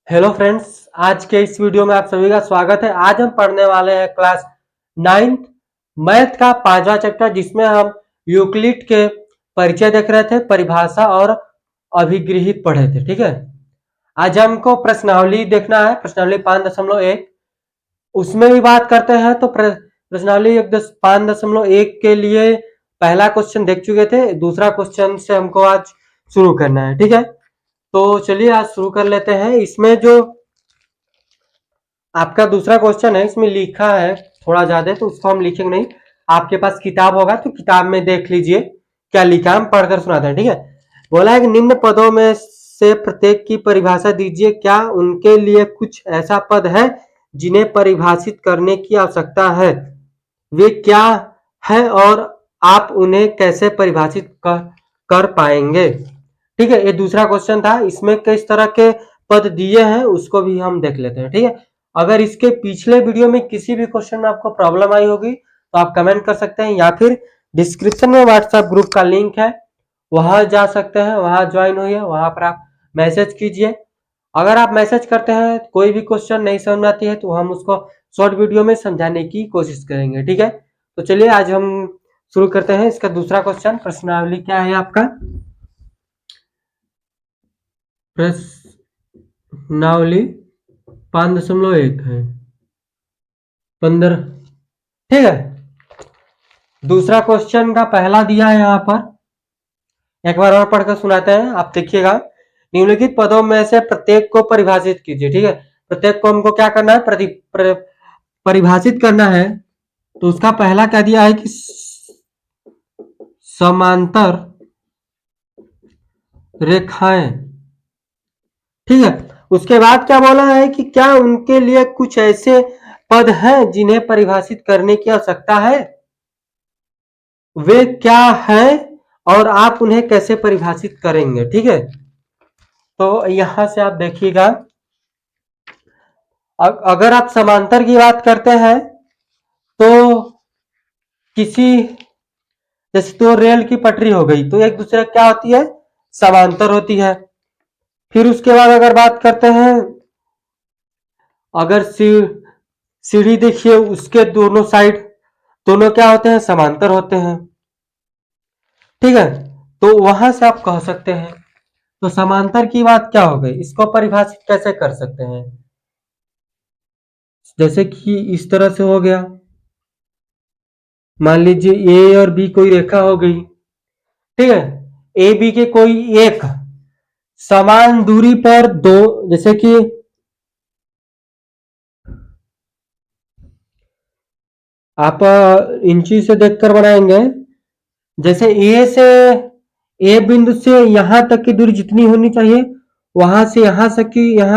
Hello friends, आज के इस वीडियो में आप सभी का स्वागत है। आज हम पढ़ने वाले हैं क्लास 9th मैथ का 5वां चैप्टर, जिसमें हम यूक्लिड के परिचय देख रहे थे, परिभाषा और अभिगृहित पढ़े थे। ठीक है, आज हमको प्रश्नावली देखना है, प्रश्नावली 5.1 उसमें भी बात करते हैं। तो प्रश्नावली 5.1 के लिए पहला क्वेश्चन देख चुके थे, दूसरा क्वेश्चन से हमको आज शुरू करना है। ठीक है, तो चलिए आज शुरू कर लेते हैं। इसमें जो आपका दूसरा क्वेश्चन है, इसमें लिखा है थोड़ा ज्यादा, तो उसको हम लिखेंगे नहीं। आपके पास किताब होगा तो किताब में देख लीजिए क्या लिखा, हम पढ़कर सुनाते हैं। ठीक है, बोला है कि निम्न पदों में से प्रत्येक की परिभाषा दीजिए। क्या उनके लिए कुछ ऐसा पद है जिन्हें परिभाषित करने की आवश्यकता है? वे क्या है और आप उन्हें कैसे परिभाषित कर पाएंगे? ठीक है, ये दूसरा क्वेश्चन था। इसमें किस तरह के पद दिए हैं उसको भी हम देख लेते हैं। ठीक है, अगर इसके पिछले वीडियो में किसी भी क्वेश्चन में आपको प्रॉब्लम आई होगी तो आप कमेंट कर सकते हैं, या फिर डिस्क्रिप्शन में व्हाट्सएप ग्रुप का लिंक है, वहां जा सकते हैं, वहां ज्वाइन हुई, वहां पर आप मैसेज कीजिए। अगर आप मैसेज करते हैं कोई भी क्वेश्चन नहीं समझ आती है तो हम उसको शॉर्ट वीडियो में समझाने की कोशिश करेंगे। ठीक है, तो चलिए आज हम शुरू करते हैं। इसका दूसरा क्वेश्चन, प्रश्नावली क्या है आपका? प्रश्नावली 5.1 है 15। ठीक है, दूसरा क्वेश्चन का पहला दिया है यहाँ पर, एक बार और पढ़कर सुनाते हैं, आप देखिएगा। निम्नलिखित पदों में से प्रत्येक को परिभाषित कीजिए। ठीक है, प्रत्येक को हमको क्या करना है? परिभाषित करना है। तो उसका पहला क्या दिया है कि समांतर रेखाएं। ठीक है, उसके बाद क्या बोला है कि क्या उनके लिए कुछ ऐसे पद हैं जिन्हें परिभाषित करने की आवश्यकता है? वे क्या है और आप उन्हें कैसे परिभाषित करेंगे? ठीक है, तो यहां से आप देखिएगा, अगर आप समांतर की बात करते हैं तो किसी, जैसे तो रेल की पटरी हो गई तो एक दूसरे क्या होती है? समांतर होती है। फिर उसके बाद अगर बात करते हैं, अगर सीढ़ी देखिए, उसके दोनों साइड दोनों क्या होते हैं? समांतर होते हैं। ठीक है, तो वहां से आप कह सकते हैं। तो समांतर की बात क्या हो गई, इसको परिभाषित कैसे कर सकते हैं? जैसे कि इस तरह से हो गया, मान लीजिए ए और बी कोई रेखा हो गई। ठीक है, ए बी के कोई एक समान दूरी पर दो, जैसे कि आप इंची से देखकर बनाएंगे। जैसे ए बिंदु से यहां तक की दूरी जितनी होनी चाहिए, वहां से यहां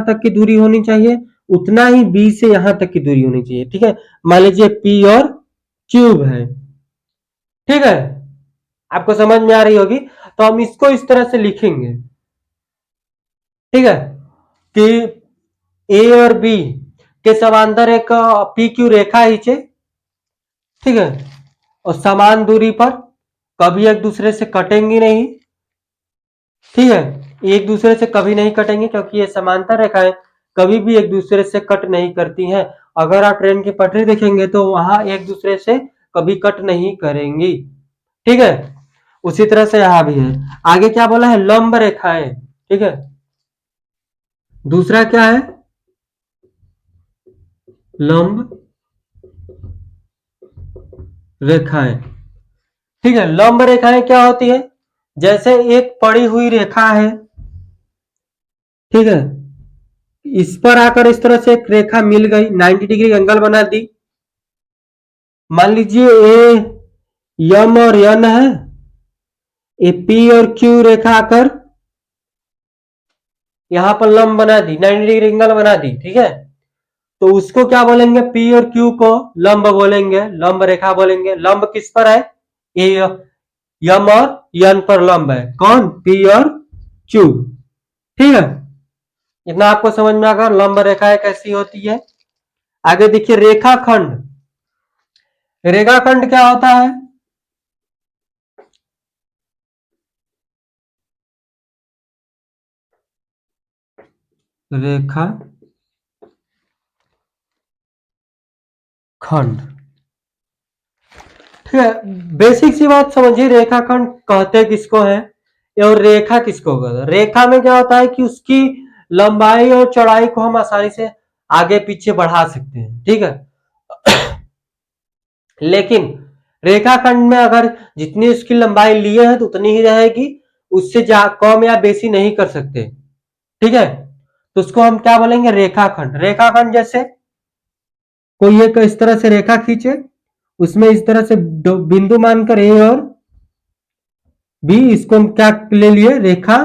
तक की दूरी होनी चाहिए, उतना ही बी से यहां तक की दूरी होनी चाहिए। ठीक है, मान लीजिए पी और क्यूब है। ठीक है, आपको समझ में आ रही होगी। तो हम इसको इस तरह से लिखेंगे। ठीक है, कि ए और बी के समांतर एक पी क्यू रेखा खींचे। ठीक है, और समान दूरी पर, कभी एक दूसरे से कटेंगी नहीं। ठीक है, एक दूसरे से कभी नहीं कटेंगे क्योंकि ये समांतर रेखाएं कभी भी एक दूसरे से कट नहीं करती हैं। अगर आप ट्रेन की पटरी देखेंगे तो वहां एक दूसरे से कभी कट नहीं करेंगी। ठीक है, उसी तरह से यहां भी है। आगे क्या बोला है? लंब रेखाएं। ठीक है, दूसरा क्या है? लंब रेखाएं। ठीक है, लंब रेखाएं क्या होती है? जैसे एक पड़ी हुई रेखा है। ठीक है, इस पर आकर इस तरह से एक रेखा मिल गई, 90 डिग्री एंगल बना दी। मान लीजिए ए यम और यन है, ए पी और क्यू रेखा आकर यहां पर लंब बना दी, 90 डिग्री एंगल बना दी। ठीक है, तो उसको क्या बोलेंगे? पी और क्यू को लंब बोलेंगे, लंब रेखा बोलेंगे। लंब किस पर है? ए यम और यन पर लंब है। कौन? पी और क्यू। ठीक है, इतना आपको समझ में आकर लंब रेखाएं कैसी होती है। आगे देखिए, रेखाखंड। रेखाखंड क्या होता है? रेखा खंड। ठीक है, बेसिक सी बात समझिए, रेखाखंड कहते किसको है और रेखा किसको कहते हैं। रेखा में क्या होता है कि उसकी लंबाई और चौड़ाई को हम आसानी से आगे पीछे बढ़ा सकते हैं, ठीक है। लेकिन रेखाखंड में अगर जितनी उसकी लंबाई लिए है तो उतनी ही रहेगी, उससे कम या बेसी नहीं कर सकते, ठीक है। तो उसको हम क्या बोलेंगे, रेखाखंड। रेखाखंड जैसे कोई एक इस तरह से रेखा खींचे, उसमें इस तरह से बिंदु मानकर ए और बी, इसको हम क्या ले लिए, रेखा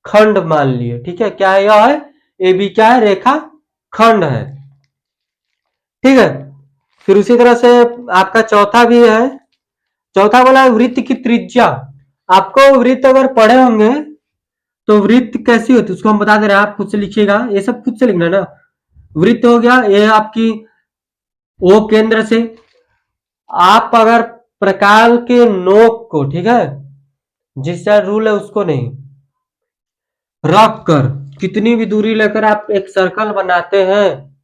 खंड मान लिए, ठीक है। क्या है, यह है ए बी, क्या है, रेखा खंड है, ठीक है। फिर उसी तरह से आपका चौथा भी है। चौथा बोला वृत्त की त्रिज्या। आपको वृत्त अगर पढ़े होंगे तो वृत्त कैसी होती है उसको हम बता दे रहे हैं, आप खुद से लिखिएगा, ये सब खुद से लिखना ना। वृत्त हो गया, ये आपकी ओ केंद्र से आप अगर प्रकार के नोक को, ठीक है, जिसका रूल है उसको नहीं, रख कर कितनी भी दूरी लेकर आप एक सर्कल बनाते हैं,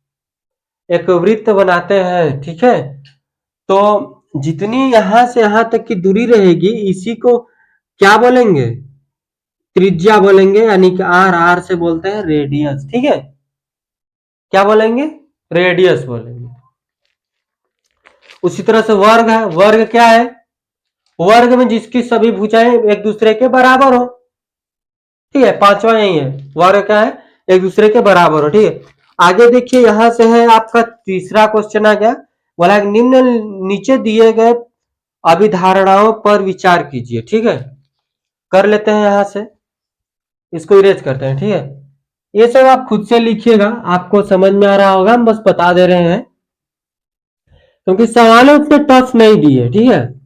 एक वृत्त बनाते हैं, ठीक है। तो जितनी यहां से यहां तक की दूरी रहेगी, इसी को क्या बोलेंगे, त्रिज्या बोलेंगे, यानी कि आर, आर से बोलते हैं रेडियस, ठीक है। क्या बोलेंगे, रेडियस बोलेंगे। उसी तरह से वर्ग है। वर्ग क्या है, वर्ग में जिसकी सभी भुजाएं एक दूसरे के बराबर हो, ठीक है। पांचवा यही है, वर्ग क्या है, एक दूसरे के बराबर हो, ठीक है। आगे देखिए, यहां से है आपका तीसरा क्वेश्चन आ गया, बोला निम्न नीचे दिए गए अभिधारणाओं पर विचार कीजिए, ठीक है। कर लेते हैं, यहां से इसको इरेज करते हैं, ठीक है। ये सब आप खुद से लिखिएगा, आपको समझ में आ रहा होगा, हम बस बता दे रहे हैं क्योंकि सवाल उतने टफ नहीं दिए, ठीक है।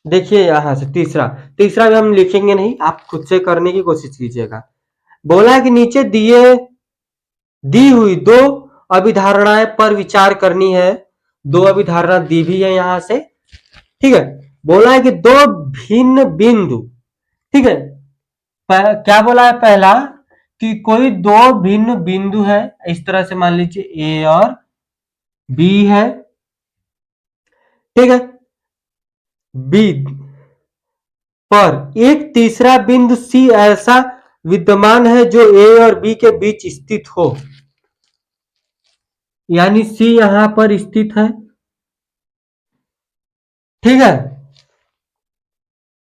देखिए यहां से तीसरा, तीसरा भी हम लिखेंगे नहीं, आप खुद से करने की कोशिश कीजिएगा। बोला कि नीचे दी हुई दो अभिधारणाएं पर विचार करनी है। दो अभिधारणा दी भी है यहां से, ठीक है। बोला है कि दो भिन्न बिंदु, ठीक है। क्या बोला है, पहला कि कोई दो भिन्न बिंदु है, इस तरह से मान लीजिए ए और बी है, ठीक है। बी पर एक तीसरा बिंदु सी ऐसा विद्यमान है जो ए और बी के बीच स्थित हो, यानी सी यहां पर स्थित है, ठीक है,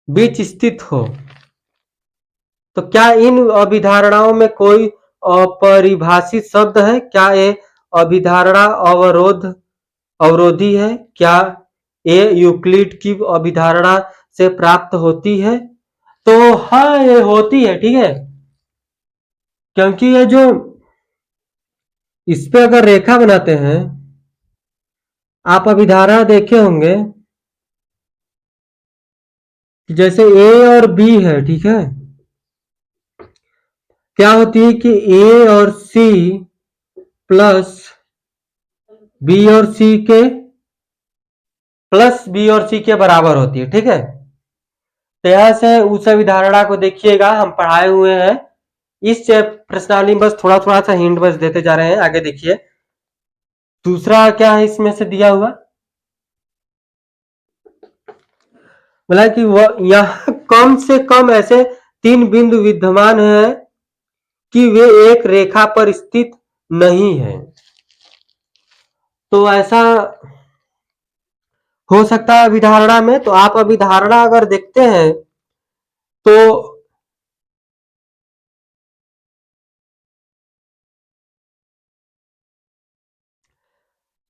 बीच स्थित हो। तो क्या इन अभिधारणाओं में कोई अपरिभाषित शब्द है, क्या ये अभिधारणा अवरोधी है, क्या ये यूक्लिड की अभिधारणा से प्राप्त होती है। तो हाँ, ये होती है, ठीक है। क्योंकि ये जो इस पे अगर रेखा बनाते हैं, आप अभिधारणा देखे होंगे कि जैसे ए और बी है, ठीक है। क्या होती है कि ए और सी प्लस बी और सी के बराबर होती है, ठीक है। तो यहां से उस अभिधारणा को देखिएगा, हम पढ़ाए हुए हैं इस प्रश्नावली में, बस थोड़ा थोड़ा सा हिंट बस देते जा रहे हैं। आगे देखिए, दूसरा क्या है इसमें से दिया हुआ, बोला कि वह यहां कम से कम ऐसे तीन बिंदु विद्यमान है कि वे एक रेखा पर स्थित नहीं है। तो ऐसा हो सकता है अभिधारणा में। तो आप अभिधारणा अगर देखते हैं तो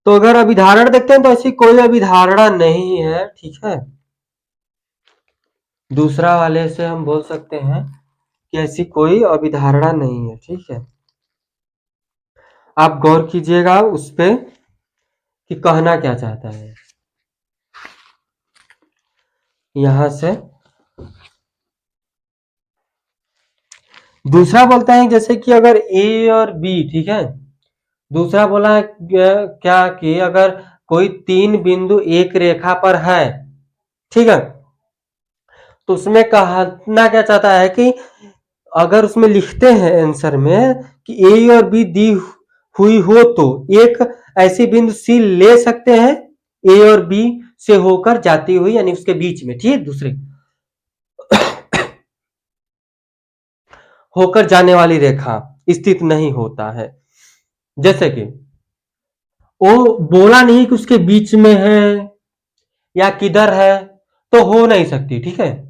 अगर अभिधारण देखते हैं तो ऐसी कोई अभिधारणा नहीं है, ठीक है। दूसरा वाले से हम बोल सकते हैं कि ऐसी कोई अभिधारणा नहीं है, ठीक है। आप गौर कीजिएगा उस पे कि कहना क्या चाहता है। यहां से दूसरा बोलता है जैसे कि अगर ए और बी, ठीक है। दूसरा बोला है क्या कि अगर कोई तीन बिंदु एक रेखा पर है, ठीक है, तो उसमें कहना क्या चाहता है कि अगर उसमें लिखते हैं आंसर में कि ए और बी दी हुई हो तो एक ऐसी बिंदु सी ले सकते हैं ए और बी से होकर जाती हुई, यानी उसके बीच में, ठीक है, दूसरे होकर जाने वाली रेखा स्थित नहीं होता है। जैसे कि वो बोला नहीं कि उसके बीच में है या किधर है, तो हो नहीं सकती, ठीक है।